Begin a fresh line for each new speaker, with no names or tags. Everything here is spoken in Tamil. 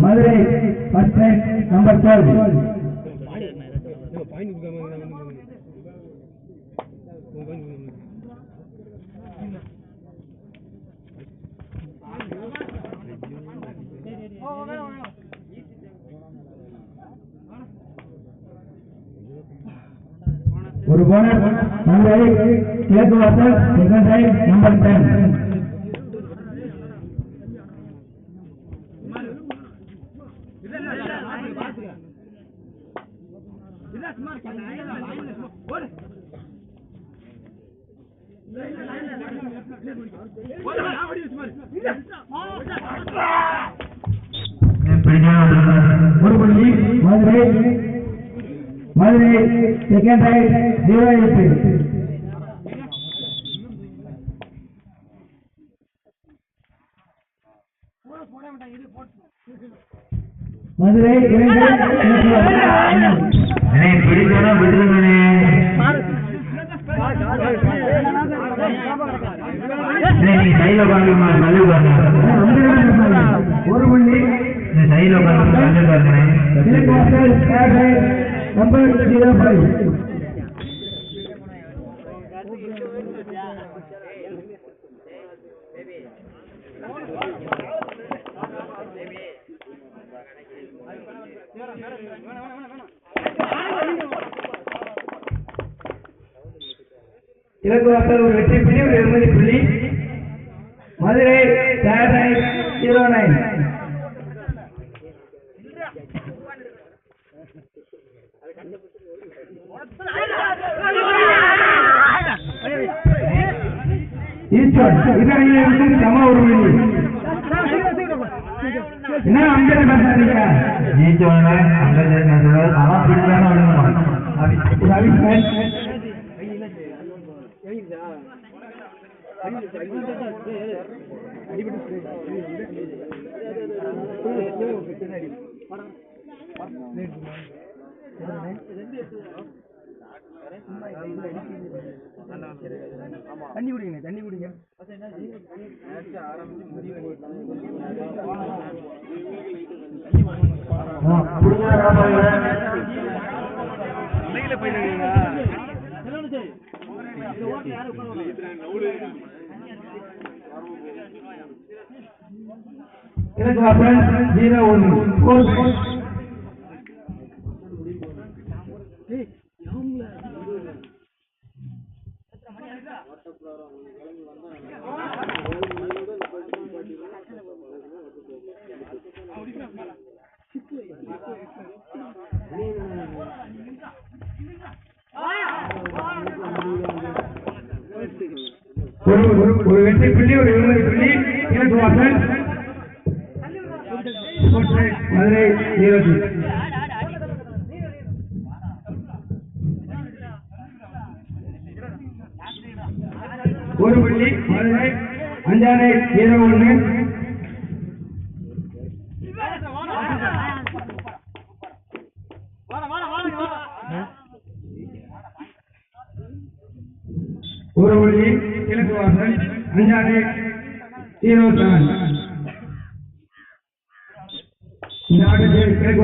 மதுரை ஃபர்ஸ்ட் ரைட் நம்பர் 12 ஒரு போனர் மதுரை கிழக்கு வாசல் செகண்ட் ரைட் நம்பர் 10 ஒரு புள்ளி மதுரை செகண்ட் ரைட் 08 மதுரை பிடிக்கணும் விட்டுருங்கண்ணே நீ சைல பாருங்க நல்ல பாருங்க ஒரு புள்ளி சைல பாருங்க நல்ல பாருங்க நம்பர் 05 கிழக்கு வாசல் ஒரு வெற்றி புள்ளி ஒரு 20 புள்ளி மதுரை 09 சம ஒரு புள்ளி என்ன அம்பேர் பேசுறீங்க தண்ணி குடிங்க தண்ணி குடிங்க ஒரு வெற்றி புள்ளி ஒரு 20 புள்ளி கிழக்கு வாசல் மதுரை 06 ஒரு புள்ளி மதுரை அஞ்சானை 01 ஒரு புள்ளி கிழக்கு வாசல் அஞ்சானை 07 இந்த ஆட்டத்தில் கிழக்கு